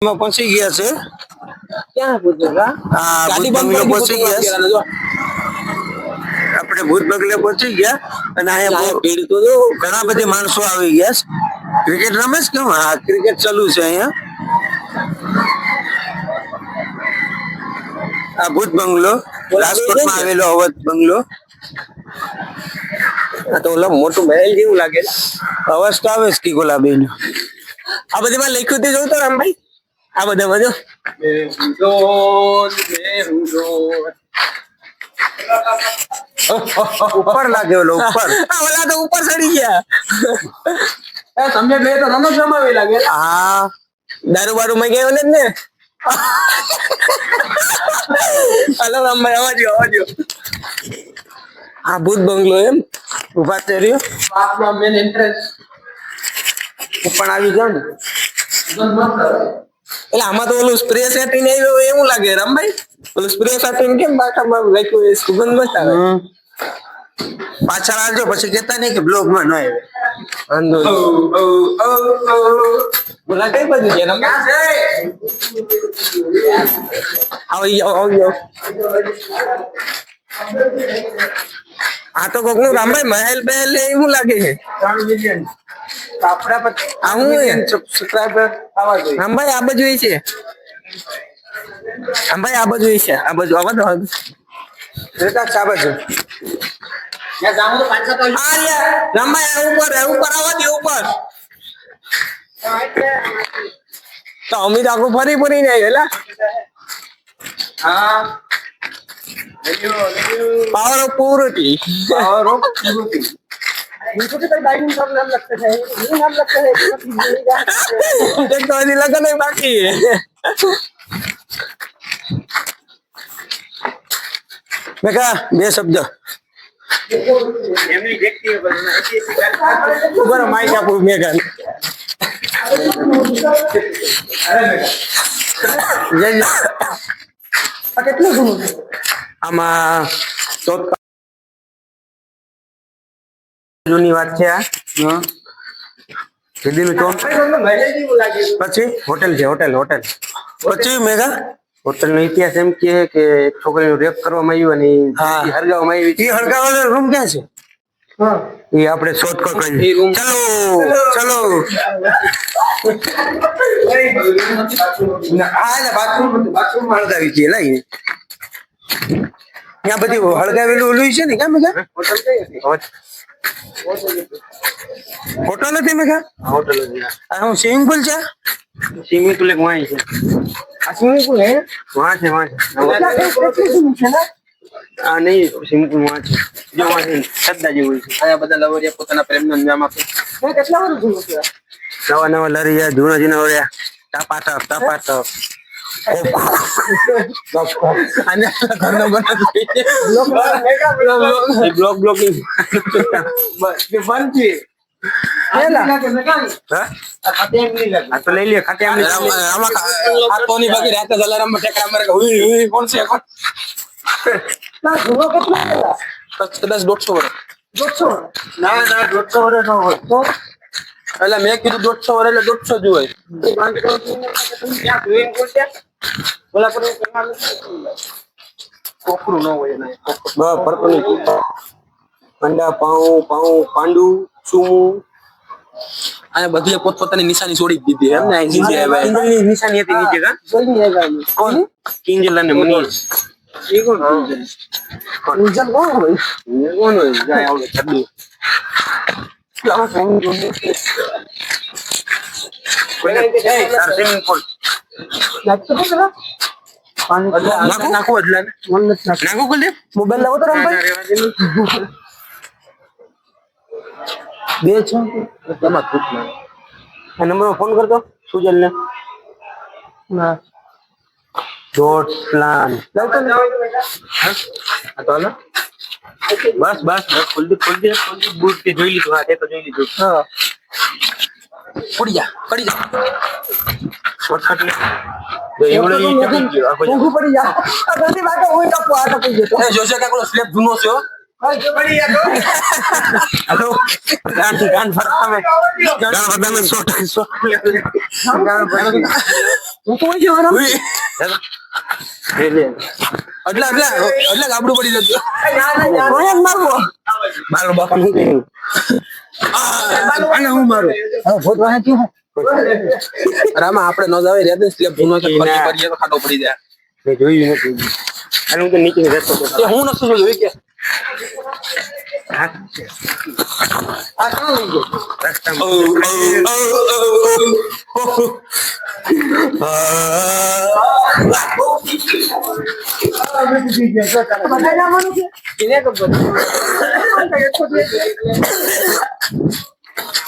માં પહોંચી ગયા છે. ક્યાં પૂછ્યું? ગાડી બંગલો પહોંચી ગયા છે. આપણે ભૂત બંગલે પહોંચી ગયા અને અહીંયા ભીડ તો ઘણા બધા માણસો આવી ગયા છે. ક્રિકેટ રમે છે કેમ? હા, ક્રિકેટ ચાલુ છે અહીંયા. આ ભૂત બંગલો રાજકોટમાં આવેલો અવધ બંગલો. આ તો ઓલા મોટું મહેલ જેવું લાગે. અવાજ તો આવે છે કે ગુલાબી નો. આ બધીમાં લખ્યું તે જોયું તો રામભાઈ? આ બધામાં જો ઉપર લાગે ઓલો ઉપર. ઓલા તો ઉપર ચડી ગયા. તમે બે તો રમત રમાવી લાગે. હા, દારૂ બારૂ માં ગયો ને. હલો રામભાઈ, આવજો. આ ભૂત બંગલો એમ ઉભા થઈ રહ્યો. આપનો મેન ઇન્ટરેસ્ટ ઉપર આવી જાવ ને. એટલે આમાં તો ઓલું સ્પ્રે સેટિંગ આવ્યો એવું લાગે રામભાઈ. ઓલું સ્પ્રે સેટિંગ કેમ બાકામાં રાખ્યું એ સુગંધ મસ્ત આવે. પાછળ આવજો પછી કેતા નહીં કે બ્લોગ માં ન આવે. વાંધો બોલા કઈ બાજુ છે રામભાઈ? આવો. આ તો કોક નું રામભાઈ મહેલ બહેલ એવું લાગે છે. 3 મિલિયન આપડા પર આવું સબસ્ક્રાઇબર આવા જોઈએ. રામભાઈ આ બાજુ છે. રામભાઈ આ બાજુ છે. આ બાજુ આવા દો. રેતા ચા બાજુ. રામભાઈ ઉપર આવવા દે ઉપર. તો અમિત આખું ફરી ને આવ્યો. હા, power of purity. Power of purity. इनको तो डाइनिंग का नाम लगता है, ये नाम लगता है एक तो अभी लगा नहीं बाकी है। मैं कहा ये शब्द એમની વ્યક્તિ ऊपर माइक आपको मेगा કેટલું ઘણું આમાં જૂની વાત છે. આ પછી હોટેલ છે. પછી મેગા હોટેલ નો ઇતિહાસ એમ કે એક છોકરીનું રેપ કરવામાં આવ્યું અને હરગાવવામાં આવી. એ હરગાવાનો રૂમ ક્યાં છે? એ આપણે શોધખોળ કરી. ચલો બાથરૂમ હળગાવી છે. લાઈ ત્યાં બધી હળગાવેલું ઓલું છે ને. ક્યાં મેગા હોટલ નથી મેગા? હોટલ હું સ્વિમિંગ પુલ છે. સ્વિમિંગ પુલ એક વાય છે. આ સ્વિમિંગ પુલ હે? वहाँ છે આ નહીં સ્વિમિંગ પુલ વहाँ છે. જો વहाँ છે સદ્દા જેવું છે. આયા બધા લવરિયા પોતાના પ્રેમનો અંજામ આપે. કેટલા વર્ષ જૂનું છે? નવા લરિયા જૂના વરિયા ટાપાટપ અને ઘરનો બ્લોકિંગ બંધ છે. તો લઈ લે ખાતે કોની બાકી રાતે જલારામ ટેકરા મારે કોણ છે કદાચ 150 વર્ષ. 150? ના 150 વર્ષ ન હોય તો. એટલે મેં કીધું 150 વર્ષ એટલે 150 જ હોય. કોકરું ન હોય અંડા પાંડુ સુમુ અને બધી પોતપોતાની નિશાની છોડી દીધી એમ ને. કિંજલની નિશાની હતી નીચે કા કોણ? કિંજલ અને મનીષ. એ કોણ? કિંજલ કોણ હોય? જાય આવડે છડી સ્વિમિંગ પુલ નાખો એટલે નાખો કુલદીપ મોબાઈલ લાવો તો રામભાઈ. બે છો તમાર આ નંબરમાં ફોન કરતો સુજલ ને. ના ડોટ પ્લાન લાવતો ને. હા તો હાલો બસ કુલદીપ બૂટ કે જોઈ લીધું. હા તે તો જોઈ લીધું. હા પડી જા શોર્ટકટ લે. જોશે કાકો સ્લેબ જૂનો છે. हेलो गान फरता में 100 હું કોઈ જો રમ ઉઈ. એટલે ગાબડું પડી જતું કોઈ જ મારવો મારો બાપા શું કર્યું આને હું મારું હવે ભૂત વાહે ક્યું રામા આપણે ન જાવે રેદન સ્લેબ ભૂનો કે ખર્ચી કરીએ તો ખાટો પડી જાય મેં જોયું નથી અને હું તો નીચે જતો હતો એ હું નતું જોયું કે આ કાં લઈ ગયો રસ્તામાં બધા જવાનું છે એને ખબર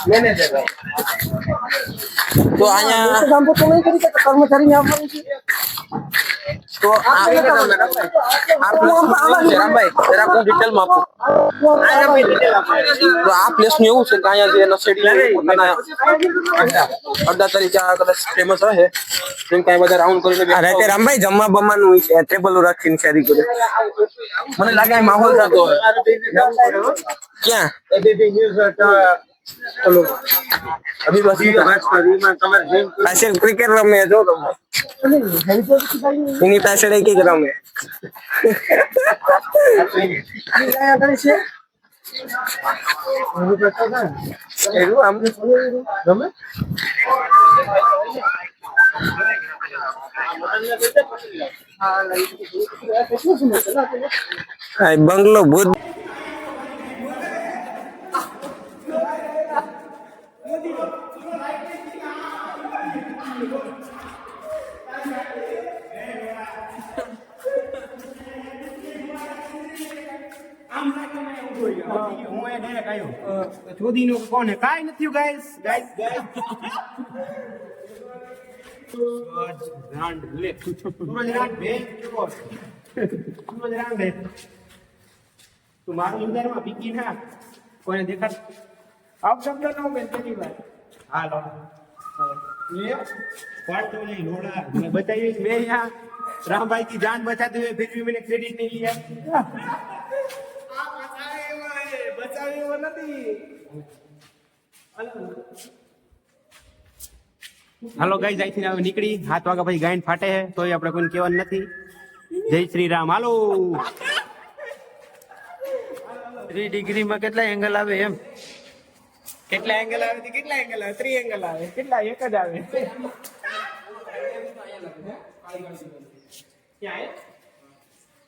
મેનેજર તો અહીંયા કામ તો નહીં કરી કે કર્મચારી ને આપવાનું છે તો આ રામભાઈ જરા હું ડિટેલમાં આપું તો આ પ્લેસ નું એવું છે કે અહીંયા જે નસેડી પોતાના અડધા તરીકે આ કદાચ ફેમસ રહે જેમ કે બધા રાઉન્ડ કરીને રાતે રામભાઈ જમવા બમવાનું હોય છે ટેબલ રાખીને શેરી કરે મને લાગે આ માહોલ થતો હોય ક્યાં અભી બસ પાસે ક્રિકેટ રમે જો તમે એની પાછળ એક રમે એવું આમ રમે બંગલો ભૂત ચોદીનો કોણ હે કાઈ નથી ગાઈસ રાંડ લે સૂરજ રાંડ ભેજ કેવો સૂરજ રાંડ હે તું મારું ઉધારમાં બીકી ના કોઈને દેખાડ આપ શબ્દ નો બેન તેની વાત હાલો ये पार्ट तो नहीं लोड़ा मैं बताइए मैं यहाँ राम भाई की जान बचाते हुए फिर भी मैंने क्रेडिट नहीं लिया बचावे वो नहीं હાલો ગાઈસ અહીંથી હવે નીકળી 7 વાગ્યા પછી ગાયન ફાટે છે તોય આપણે કોઈને કહેવાનું નથી જય શ્રી રામ હાલો 3 ડિગ્રીમાં કેટલા એંગલ આવે એમ કેટલા એંગલ આવે છે કેટલા એંગલ આવે 3 એંગલ આવે કેટલા એક જ આવે ક્યાં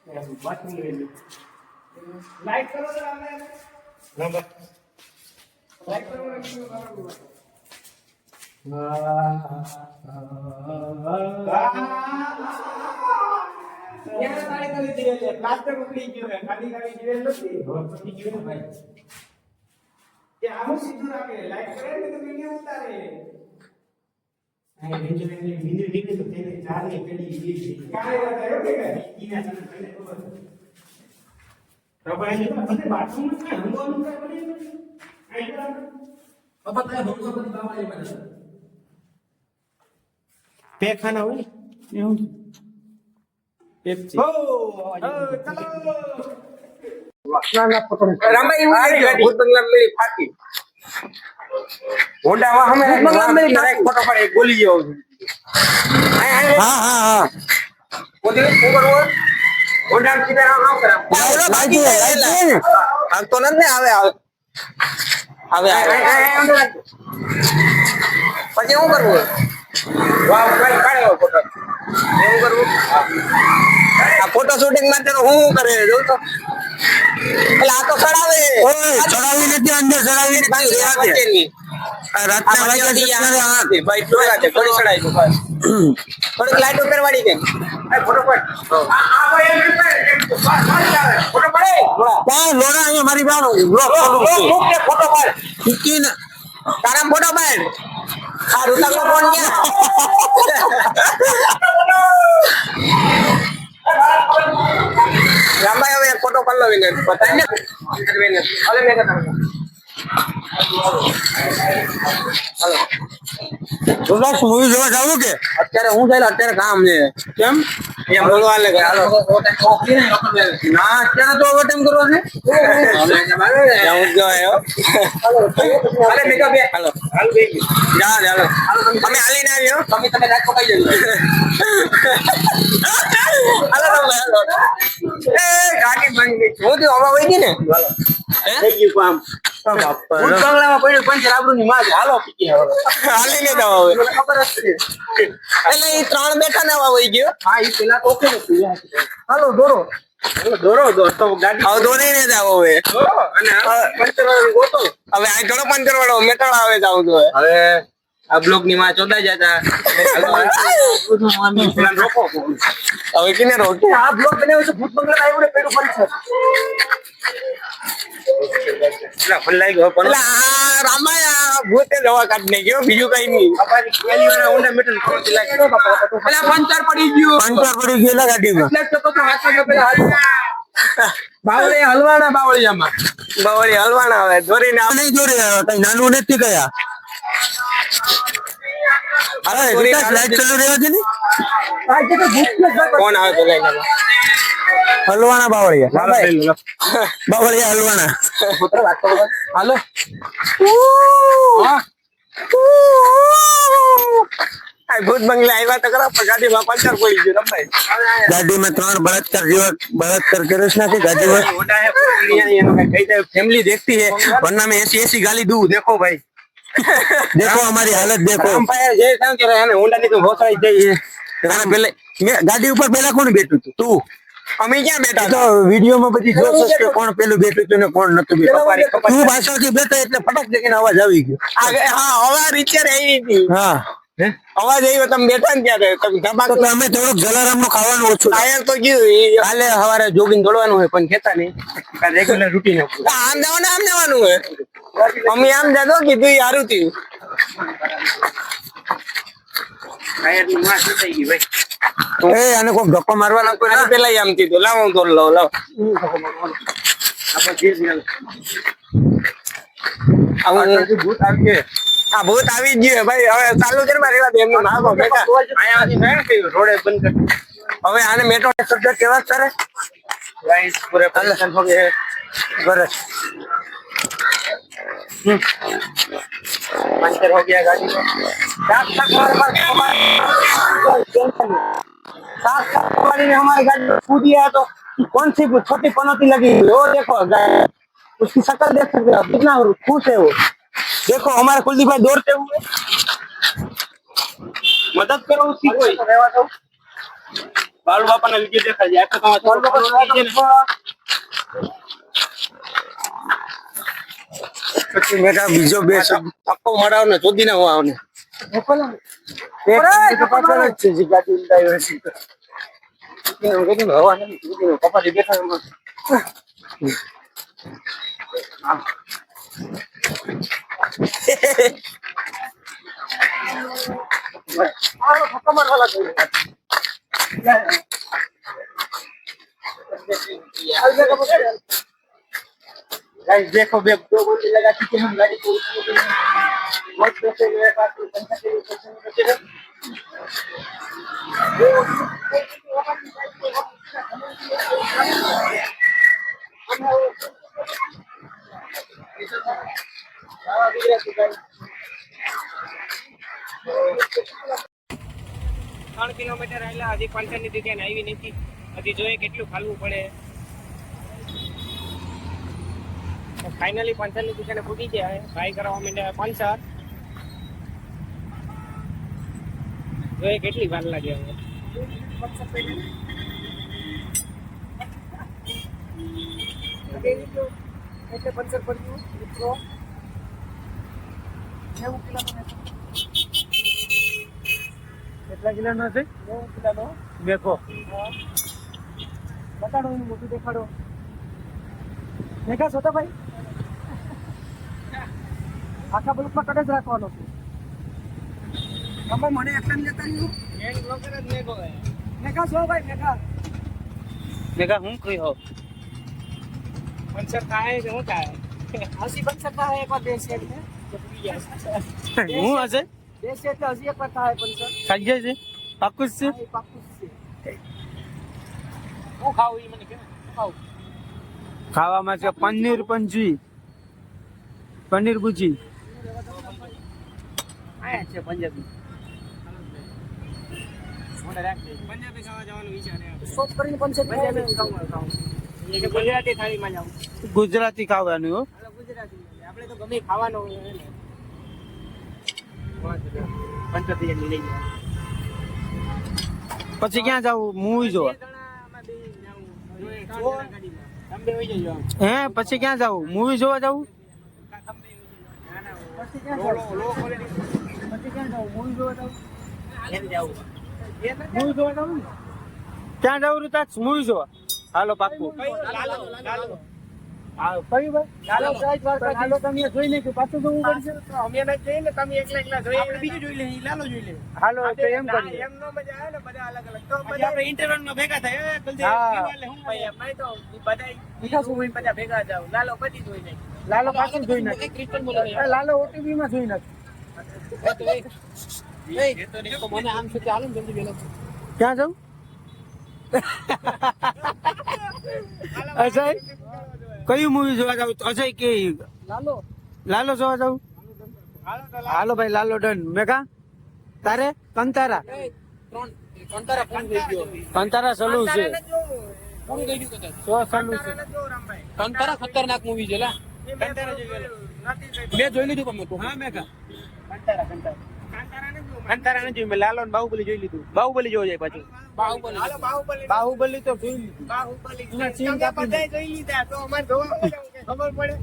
હે બાથરૂમ લાઈટ કરો તો આપણે નંબર લાઈટ કરો યાર તારે કરી દીધે છે પ્લાસ્ટર ઉખડી ગયો છે ખાલી ખાલી જીવેલ નથી પછી ગયો ભાઈ કે આવું સીધું રાખે લાઈટ કરે ને તો વિડિયો ઉતારે આ વિડિયો નીકળે તો તેને ચાલે પેલી ઈ કાય વાત આવ્યો કે ઈના તને પહેલે ખબર રબાઈ ને મને બાથરૂમ માં કાય હંગવાનું કાય બને આઈડા બાપા તારે હંગવા બધી બાવા એ બને પે ખાના હોય એવું પેપ્સી ઓ ચલો ભૂત બંગલા મેળી ફાટી હોન્ડામાં અમે બંગલા મેળી ફોટો પાડે બોલી ગયો હા ઓદે શું કરવું હોન્ડા સીધા આમ કરા બાકી આમ તો નથી આવે પછી શું કરવું વાવ કાઢ્યો ફોટો એવું કરવું આ ફોટો શૂટિંગ માટે હું કરે જો તો એટલે આ તો ચડાવે ચડાવી નથી અંદર ચડાવી નથી રાતના વાગ્યા ભાઈ ટોળા છે ઘણી ચડાવી દો બસ થોડીક લાઈટ કરવાડી દે ફોટો પડ આ ભાઈ ફોટો પડે ક્યાં લોડા અહીંયા મારી બાનો બ્લોક ફોટો પાડ ઠીકી ને તારા ફોટો પાડ આ રૂતા કોણ ગયા રામભાઈ હવે ફોટો પાડ લો વિને બતાવી ને અલે મેં કહેતા હાલો ઉલ્લાસ મૂવી જોવા જાવું કે અત્યારે હું ચાલે અત્યારે કામ છે કેમ એમ બોલવા લે હાલો ના અત્યારે તો ઓવર ટાઈમ કરવો છે જાઉં જ ગયો અરે મેકા બે હાલો હાલ બેગી ચાલો અમે હાલીને આવ્યો તમે રાત પકાઈ જજો હાલો હાલો એ ગાડી બંધ ગઈ હું તો હવા વહી ગઈ ને હાલો થઈ ગયું કામ ભૂત બંગલામાં પડ્યું પંચર આબરૂની માં છે. હાલો પીકી હવે હાલીને જાવ હવે મને ખબર જ છે એટલે એ 3 બેઠા ને હવા વહી ગયો હા ઈ પેલા તો ઓકે નથી હાલો દોરો દોરો દોસ્તો ગાડી હવે દોરીને જાવ હવે અને પંચર વાળો ગોતો હવે આ ઘણો પંચર વાળો મેટલ આવે જાવ તો હવે આ બ્લોક ની માં ચોદા જતા પ્લાન રોકો હવે કિને રોકી આ બ્લોક બનાવ્યો છે ભૂત બંગલા આવ્યું ને પેલું પંચર એટલે ફલાઈ ગયો પણ એટલે આ રામાયા ભૂતે દવા કાઢ નાખ્યો બીજું કઈ નહીં અમારી પહેલી વાર ઊંડા મીટર ખોટી લાગી એટલે પંચર પડી ગયું પંચર પડી ગયેલા ગાડીમાં એટલે તો હાથમાં પેલા બાવળી હલવાના બાવળિયામાં બાવળી હલવાના હવે દોરીને આ નહીં દોરી આવ્યો કઈ નાનું નથી કયા અરે વિકાસ લાઈટ ચાલુ રહેવા દે ને કોણ આવે પેલા હલવાના બાવળિયા બાવળિયા હલવાના હાલો હા આ ભૂત બંગલા આવ્યા તો ખરા પણ ગાડીમાં પંચર પડી ગયું રમાય ગાડીમાં 3 બળાત્કાર જેવા બળાત્કાર કર્યો છે નાખી ગાડીમાં મોટા હે એનો કઈ કહી દે फैमिली देखती है वरना मैं ऐसी ऐसी गाली दूं देखो भाई देखो हमारी हालत देखो અંપાયર જે કામ કરે એને ઊંડા ની તો ભોસાઈ જઈએ તારે પેલે મેં ગાડી ઉપર પેલા કોણ બેઠું હતું તું અમે ક્યાં બેઠા તો વિડીયો માં બધી જોશો કે કોણ પેલું બેઠું હતું ને કોણ નતું બેઠું તું પાછળથી બેઠો એટલે ફટક દેખીને અવાજ આવી ગયો હા હવા રીચર આવી હતી હા અવાજ આવ્યો તમે બેઠા ને ત્યારે તમે તો ધમાક તમે થોડુંક જલારામ નું ખાવાનું ઓછું ટાયર તો ગયું કાલે સવારે જોગિંગ દોડવાનું હોય પણ ખેતા નહીં રેગ્યુલર રૂટીન આમ જવાનું આમ જવાનું હોય અમે આમ જતો કીધું સારું થયું ટાયર ની માં થઈ ગઈ ભાઈ એ આને કોઈ ધક્કો મારવાનો કોઈ આને પેલા આમ કીધું લાવ હું દોડ લઉં લાવ આપણે જે ભૂત આવી ગયું આ ભૂત આવી જ ગયું ભાઈ હવે ચાલુ છે ને રેવા દે એમનું નાખો બેટા આયાથી થાય કે રોડે બંધ કરી હવે આને મેટ્રો શબ્દ કેવા કરે ગાઈસ પૂરે પરેશાન હો ગए બરસ पंचर हो गया गाड़ी में वाली ने हमारी गाड़ी में कूद दिया तो कौन सी छोटी पनौती लगी हुई है वो देखो उसकी शक्ल देख सकते हो कितना खुश है वो देखो हमारे कुलदीप भाई दौड़ते हुए मदद करो उसकी कोई बालू बापा ने वीडियो देखा जाए तो મેં બીજો બે પક્કો મરાવ ને શોધી ને હું આવને પાછળ જ છે જે ગાડી ઉડાવી હશે હવા નથી પપ્પા બેઠા गाइस देखो बे 2 गोली लगा के हम गाड़ी को मत पैसे मेरे पास तो 75% है ત્રણ કિલોમીટર આવેલા હજી પંચરની દુકાન આવી નથી હજી જોઈએ કેટલું ખાલવું પડે ફાઇનલી પંચરની દુકાને પૂછી જાય ટ્રાય કરવા માંડ્યા પંચર જોઈએ કેટલી વાર લાગે હવે એટલે પંચર પડ્યું મિત્રો 90 કિલોમીટર કેટલા કિલોનો છે 90 કિલોનો દેખો બતાડો એનું મોટું દેખાડો મેઘા સોતા ભાઈ આખા બ્લોકમાં કડે જ રાખવાનો છે બાબા મને એકલા લેતા નહીં હેન્ડ બ્લોકર જ મેગો હે મેઘા સો ભાઈ મેઘા મેગા હું કઈ હો પંચર થાય કે હું થાય આસી પંચર થાય એક વાર બે સેટ ને તો પૂરી જાય હું હશે દેશ છે એટલે હજી એક વાર થાય પણ સર ખાઈ જાય છે પાકું જ છે આ એ પાક્કું જ છે હું ખાવું ઈ મને કે ખાવું ખાવામાં છે પનીર પંજી પનીર ભુજી આયા છે પંજાબી મોઢે રાખજે પંજાબી ખાવા જવાનું વિચાર છે શોપ કરીને પણ છે પંજાબી ખાવું એટલે ગુજરાતી થાળીમાં જાવ ગુજરાતી ખાવાનું હો હાલો ગુજરાતી આપણે તો ગમે ખાવાનું હોય ને પંચોતેર ની લઈ જાય પછી ક્યાં જવું મૂવી જોવા તમે હોઈ જજો હે પછી ક્યાં જવું મૂવી જોવા જવું પછી ક્યાં લો જાવ લો ક્વોલિટી પછી ક્યાં જાવ મૂવી જોવા જાવ એમ જાવ મૂવી જોવા જાવ ને ક્યાં જવું રીતા મૂવી જોવા હાલો પાક્કું લાલો લાલો કયું ભાઈ લાલો સાઈડ વાર લાલો તમે જોઈ નાખ્યું પાછું જોવું પડશે અમે ના જઈએ ને તમે એકલા એકલા જોઈએ આપણે બીજું જોઈ લે લાલો જોઈ લે હાલો તો એમ કરીએ એમ નો મજા આવે ને બધા અલગ અલગ તો બધા આપણે ઇન્ટરવલ માં ભેગા થાય એ જલ્દી હા. પીવા લે હું ભાઈ એમ નહીં તો બધા બીજું હોય બધા ભેગા જાવ લાલો બધી જોઈ લે લાલો પાછું જોઈ નાખ ક્રિસ્ટન બોલે લાલો ઓટીપી માં જોઈ નાખ મને આમ છે ચાલો જલ્દી વેલો ક્યાં જવું અજય કયું મૂવી જોવા જાવ અજય કે લાલો લાલો જોવા જાવ હાલો ભાઈ લાલો ડન મેઘા તારે કંતારા કંટારા ફોન થઈ ગયો કંતારા સલુ છે ફોન થઈ ગયો કદાચ સો સલુ છે કંટારા ખતરનાક મૂવી છે લા કંટારા જોઈ ગયેલો મેં જોઈ લીધું પણ તું હા મેઘા કંટારા ને જોઈ મેં લાલો ને બાહુબલી જોઈ લીધું બાહુબલી જોવા જાય પાછું બાહુબલી તો જોઈ લીધું બાહુબલી બધા જોઈ લીધા તો અમારે જોવા ખબર પડે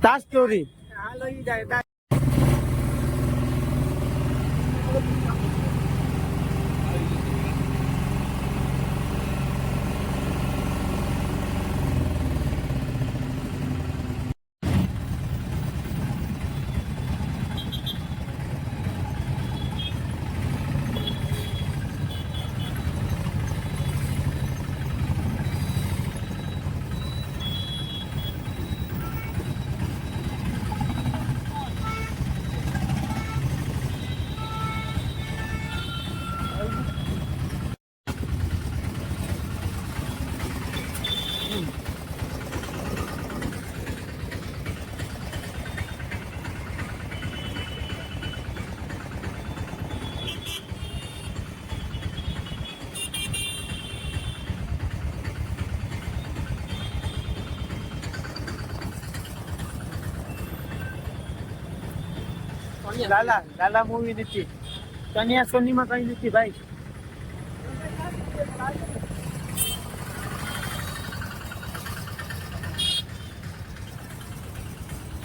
તા સ્ટોરી હાલો ઈ જાય લાલા લાલા મૂવી નથી કન્યા સોની માં કઈ નથી ભાઈ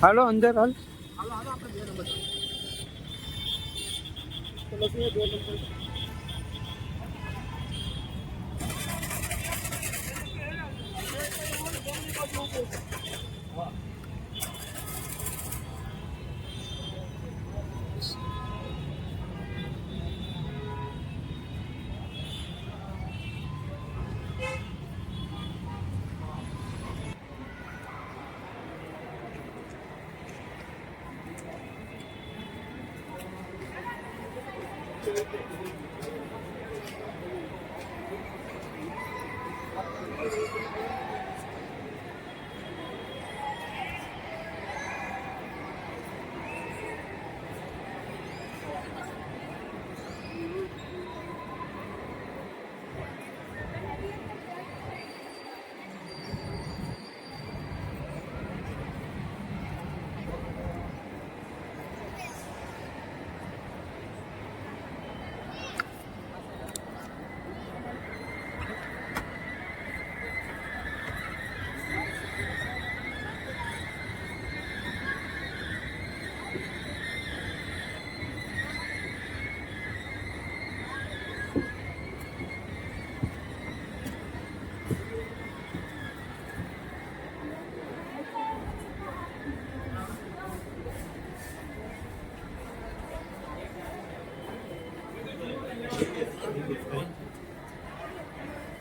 હાલો અંદર હાલ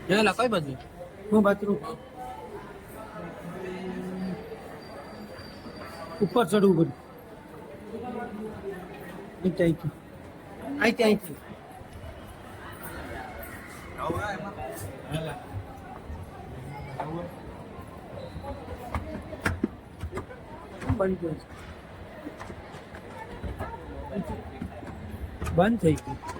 યાલા કઈ બાજુ હું બાથરૂમ ઉપર ચડવું પડ્યું નીચે આવી ગયું. અહીંથી બંધ થઈ ગયું